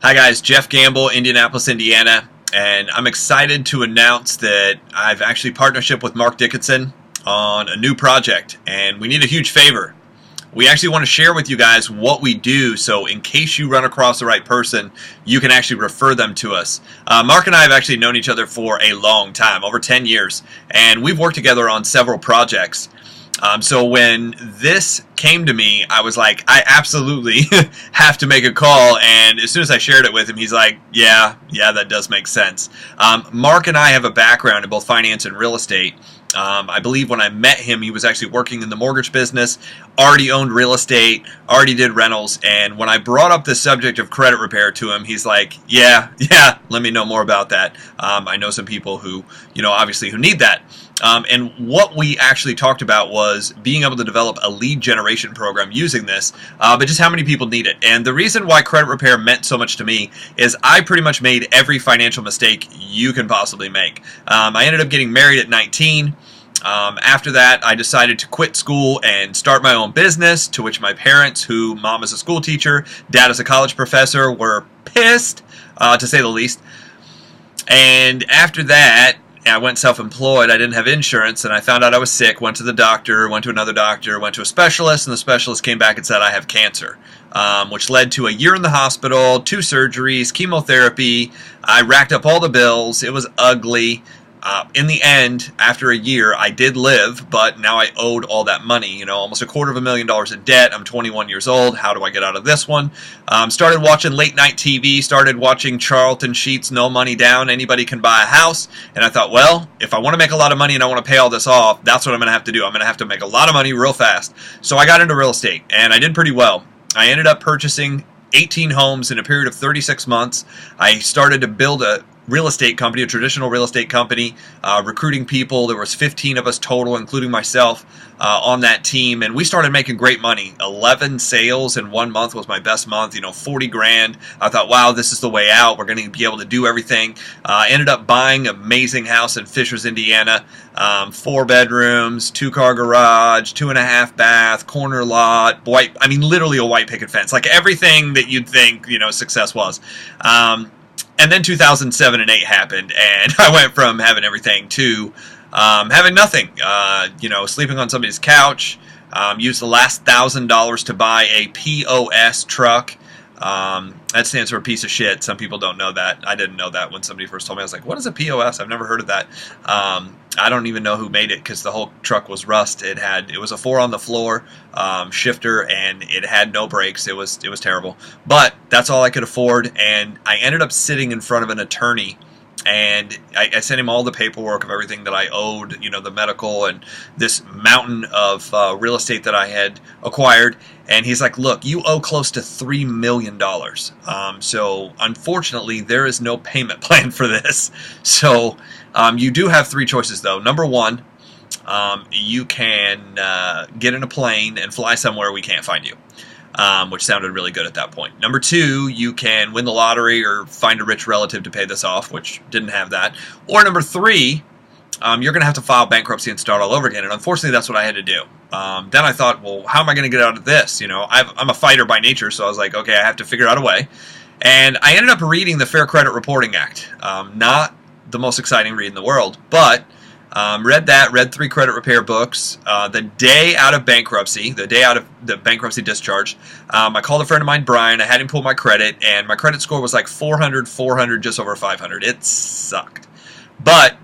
Hi guys, Jeff Gamble, Indianapolis, Indiana, and I'm excited to announce that I've actually partnership with Mark Dickinson on a new project, and we need a huge favor. We actually want to share with you guys what we do, so in case you run across the right person, you can actually refer them to us. Mark and I have actually known each other for a long time, over 10 years, and we've worked together on several projects. So when this came to me, I was like, I absolutely have to make a call. And as soon as I shared it with him, he's like, yeah, that does make sense. Mark and I have a background in both finance and real estate. I believe when I met him, he was actually working in the mortgage business, already owned real estate, already did rentals. And when I brought up the subject of credit repair to him, he's like, yeah, let me know more about that. I know some people who, obviously who need that. And what we actually talked about was being able to develop a lead generation program using this, but just how many people need it. And the reason why credit repair meant so much to me is I pretty much made every financial mistake you can possibly make. I ended up getting married at 19. After that, I decided to quit school and start my own business, to which my parents, who mom is a school teacher, dad is a college professor, were pissed, to say the least. And after that, I went self-employed. I didn't have insurance, and I found out I was sick, went to the doctor, went to another doctor, went to a specialist, and the specialist came back and said I have cancer, which led to a year in the hospital, 2 surgeries, chemotherapy. I racked up all the bills. It was ugly. In the end, after a year, I did live, but now I owed all that money, almost $250,000 in debt. I'm 21 years old. How do I get out of this one? Started watching late night TV, started watching Charlton Sheets, No Money Down, Anybody Can Buy a House. And I thought, well, if I want to make a lot of money and I want to pay all this off, that's what I'm going to have to do. I'm going to have to make a lot of money real fast. So I got into real estate, and I did pretty well. I ended up purchasing 18 homes in a period of 36 months. I started to build a real estate company, a traditional real estate company, recruiting people. There was 15 of us total, including myself, on that team, and we started making great money. 11 sales in 1 month was my best month, 40 grand. I thought, wow, this is the way out. We're going to be able to do everything. Ended up buying an amazing house in Fishers, Indiana, 4 bedrooms, 2-car garage, 2.5 bath, corner lot, literally a white picket fence, like everything that you'd think, success was. And then 2007 and 8 happened, and I went from having everything to having nothing. Sleeping on somebody's couch. Used the last $1,000 to buy a POS truck. That stands for piece of shit. Some people don't know that. I didn't know that when somebody first told me. I was like, what is a POS? I've never heard of that. I don't even know who made it because the whole truck was rust. It was a 4 on the floor shifter, and it had no brakes. It was terrible. But that's all I could afford, and I ended up sitting in front of an attorney, and I sent him all the paperwork of everything that I owed, the medical and this mountain of real estate that I had acquired. And he's like, look, you owe close to $3 million. So unfortunately, there is no payment plan for this. So you do have 3 choices, though. Number 1, you can get in a plane and fly somewhere we can't find you. Which sounded really good at that point. Number 2, you can win the lottery or find a rich relative to pay this off, which didn't have that. Or number 3, you're going to have to file bankruptcy and start all over again. And unfortunately, that's what I had to do. Then I thought, well, how am I going to get out of this? I'm a fighter by nature, so I was like, okay, I have to figure out a way. And I ended up reading the Fair Credit Reporting Act. Not the most exciting read in the world, but read 3 credit repair books. The day out of bankruptcy, the day out of the bankruptcy discharge, I called a friend of mine, Brian. I had him pull my credit, and my credit score was like 400, just over 500. It sucked. But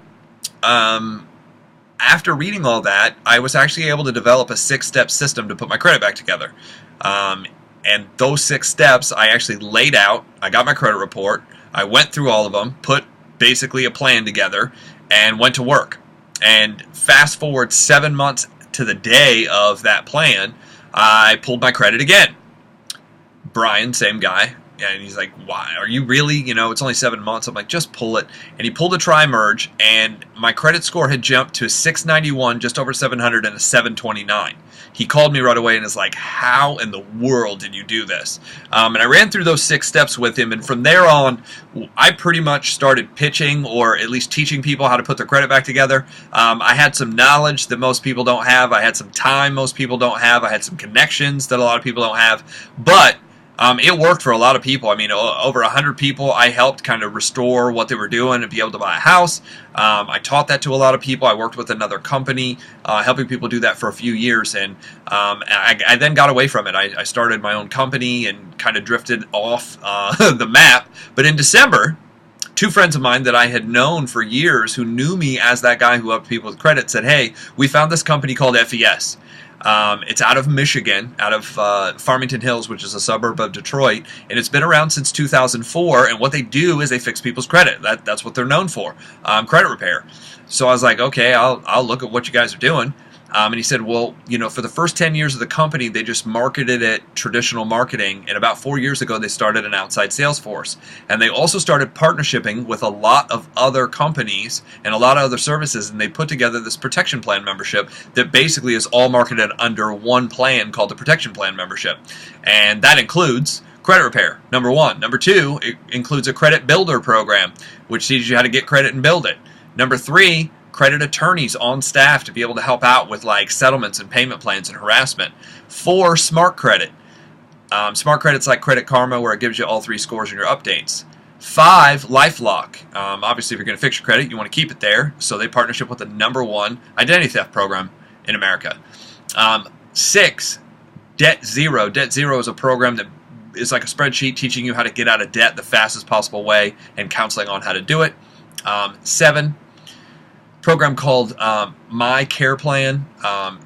after reading all that, I was actually able to develop a 6-step system to put my credit back together. And those 6 steps I actually laid out. I got my credit report. I went through all of them, put basically a plan together, and went to work. And fast forward 7 months to the day of that plan, I pulled my credit again. Brian, same guy, and he's like, why? Are you really? It's only 7 months. I'm like, just pull it. And he pulled a tri-merge, and my credit score had jumped to a 691, just over 700, and a 729. He called me right away and is like, how in the world did you do this? And I ran through those 6 steps with him, and from there on, I pretty much started pitching, or at least teaching people how to put their credit back together. I had some knowledge that most people don't have. I had some time most people don't have. I had some connections that a lot of people don't have. But It worked for a lot of people. I mean, over 100 people I helped kind of restore what they were doing and be able to buy a house. I taught that to a lot of people. I worked with another company helping people do that for a few years, and I then got away from it. I started my own company and kind of drifted off the map. But in December, two friends of mine that I had known for years, who knew me as that guy who helped people with credit, said, "Hey, we found this company called FES. It's out of Michigan, out of Farmington Hills, which is a suburb of Detroit, and it's been around since 2004, and what they do is they fix people's credit. That's what they're known for, credit repair." So I was like, okay, I'll look at what you guys are doing. And he said, well, for the first 10 years of the company, they just marketed it traditional marketing, and about 4 years ago, they started an outside sales force. And they also started partnershiping with a lot of other companies and a lot of other services, and they put together this protection plan membership that basically is all marketed under one plan called the protection plan membership. And that includes credit repair, number one. Number two, it includes a credit builder program, which teaches you how to get credit and build it. Number three, credit attorneys on staff to be able to help out with like settlements and payment plans and harassment. 4, smart credit. Smart credit's like Credit Karma, where it gives you all 3 scores in your updates. 5, LifeLock. Obviously, if you're going to fix your credit, you want to keep it there. So they partnership with the #1 identity theft program in America. 6, Debt Zero. Debt Zero is a program that is like a spreadsheet teaching you how to get out of debt the fastest possible way and counseling on how to do it. 7, program called My Care Plan.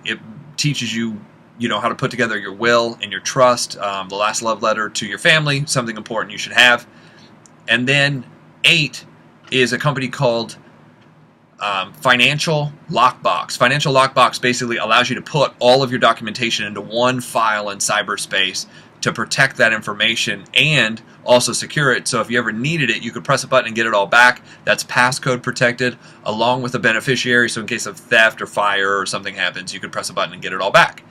It teaches you, how to put together your will and your trust, the last love letter to your family, something important you should have. And then 8 is a company called Financial Lockbox. Financial Lockbox basically allows you to put all of your documentation into one file in cyberspace to protect that information and also secure it, so if you ever needed it, you could press a button and get it all back. That's passcode protected, along with the beneficiary, so in case of theft or fire or something happens, you could press a button and get it all back.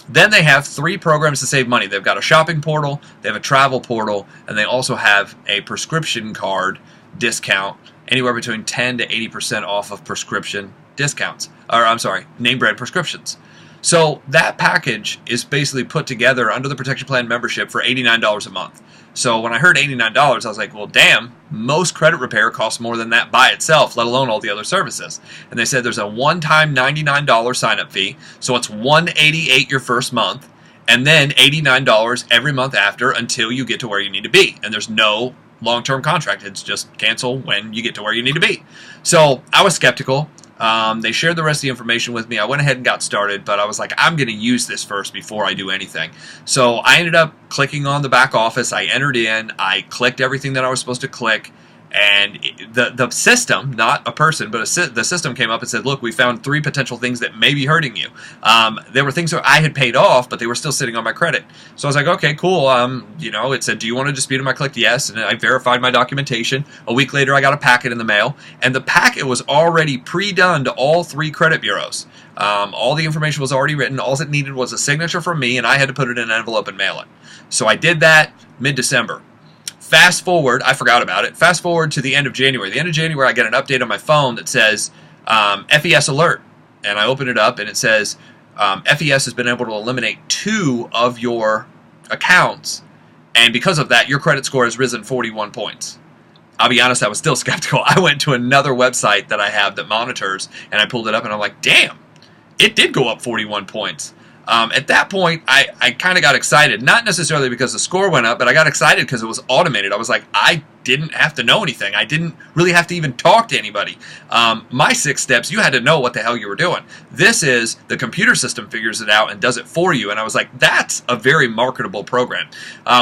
Then they have 3 programs to save money. They've got a shopping portal, they have a travel portal, and they also have a prescription card discount, anywhere between 10 to 80% off of prescription discounts, name brand prescriptions. So that package is basically put together under the protection plan membership for $89 a month. So when I heard $89, I was like, well, damn, most credit repair costs more than that by itself, let alone all the other services. And they said there's a one-time $99 sign-up fee, so it's $188 your first month, and then $89 every month after until you get to where you need to be. And there's no long-term contract. It's just cancel when you get to where you need to be. So I was skeptical. They shared the rest of the information with me. I went ahead and got started, but I was like, I'm going to use this first before I do anything. So I ended up clicking on the back office. I entered in. I clicked everything that I was supposed to click. And the system, not a person, but the system came up and said, look, we found 3 potential things that may be hurting you. There were things that I had paid off, but they were still sitting on my credit. So I was like, okay, cool. It said, do you want to dispute them? I clicked yes, and I verified my documentation. A week later, I got a packet in the mail, and the packet was already pre-done to all 3 credit bureaus. All the information was already written. All it needed was a signature from me, and I had to put it in an envelope and mail it. So I did that mid-December. Fast forward, I forgot about it. Fast forward to the end of January. The end of January, I get an update on my phone that says FES alert. And I open it up and it says FES has been able to eliminate 2 of your accounts. And because of that, your credit score has risen 41 points. I'll be honest, I was still skeptical. I went to another website that I have that monitors, and I pulled it up and I'm like, damn, it did go up 41 points. At that point, I kind of got excited, not necessarily because the score went up, but I got excited because it was automated. I was like, I didn't have to know anything. I didn't really have to even talk to anybody. My 6 steps, you had to know what the hell you were doing. This is the computer system figures it out and does it for you. And I was like, that's a very marketable program,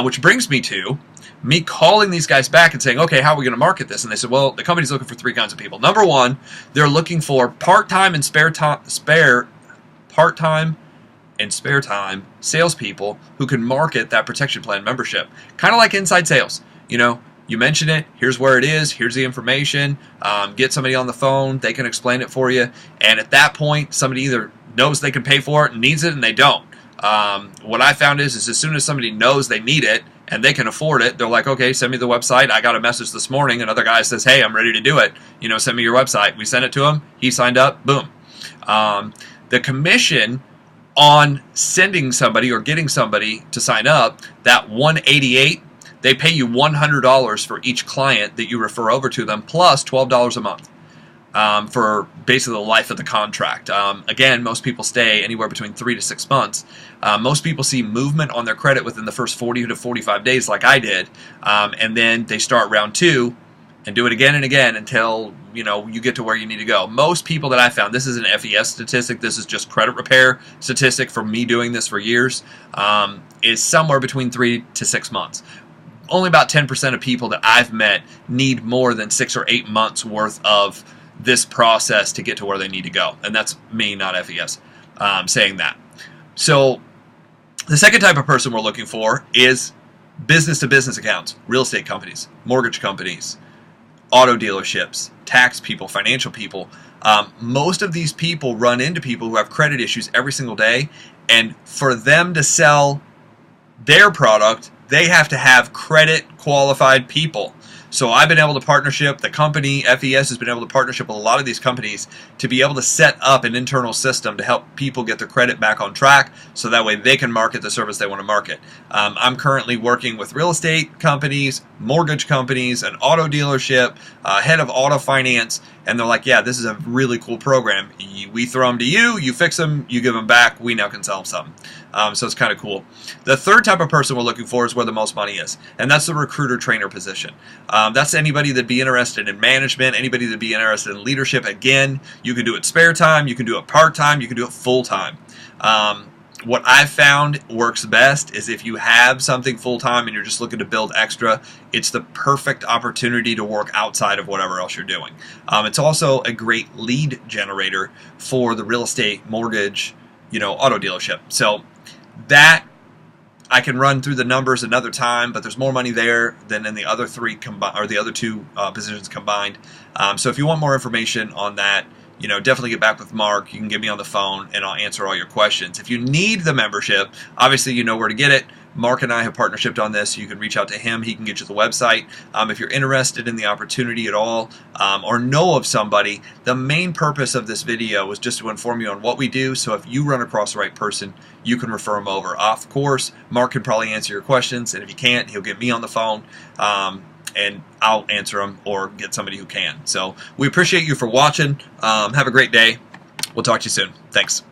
which brings me to me calling these guys back and saying, okay, how are we going to market this? And they said, well, the company's looking for 3 kinds of people. Number 1, they're looking for part-time and spare time salespeople who can market that protection plan membership. Kind of like inside sales. You mention it, here's where it is, here's the information, get somebody on the phone, they can explain it for you, and at that point, somebody either knows they can pay for it and needs it, and they don't. What I found is as soon as somebody knows they need it, and they can afford it, they're like, okay, send me the website. I got a message this morning, another guy says, hey, I'm ready to do it, send me your website. We sent it to him, he signed up, boom. The commission on sending somebody or getting somebody to sign up, that 188, they pay you $100 for each client that you refer over to them, plus $12 a month for basically the life of the contract. Again, most people stay anywhere between 3 to 6 months. Most people see movement on their credit within the first 40 to 45 days, like I did, and then they start round 2 and do it again and again until you get to where you need to go. Most people that I found, this is an FES statistic, this is just credit repair statistic from me doing this for years, is somewhere between 3 to 6 months. Only about 10% of people that I've met need more than 6 or 8 months worth of this process to get to where they need to go. And that's me, not FES, saying that. So the second type of person we're looking for is business-to-business accounts, real estate companies, mortgage companies, auto dealerships, tax people, financial people. Most of these people run into people who have credit issues every single day, and for them to sell their product, they have to have credit qualified people. So I've been able to partnership, the company, FES has been able to partnership with a lot of these companies to be able to set up an internal system to help people get their credit back on track so that way they can market the service they want to market. I'm currently working with real estate companies, mortgage companies, an auto dealership, head of auto finance, and they're like, yeah, this is a really cool program. We throw them to you, you fix them, you give them back, we now can sell them something. So it's kind of cool. The third type of person we're looking for is where the most money is, and that's the recruiter trainer position. That's anybody that'd be interested in management, anybody that'd be interested in leadership. Again, you can do it spare time, you can do it part-time, you can do it full-time. What I've found works best is if you have something full-time and you're just looking to build extra, it's the perfect opportunity to work outside of whatever else you're doing. It's also a great lead generator for the real estate, mortgage, auto dealership. So that I can run through the numbers another time, but there's more money there than in the other three combined, or the other two positions combined. So if you want more information on that, definitely get back with Mark. You can get me on the phone and I'll answer all your questions. If you need the membership, obviously you know where to get it. Mark and I have partnershiped on this. You can reach out to him. He can get you the website. If you're interested in the opportunity at all or know of somebody, the main purpose of this video is just to inform you on what we do. So if you run across the right person, you can refer them over. Of course, Mark can probably answer your questions. And if he can't, he'll get me on the phone. And I'll answer them or get somebody who can. So we appreciate you for watching. Have a great day. We'll talk to you soon. Thanks.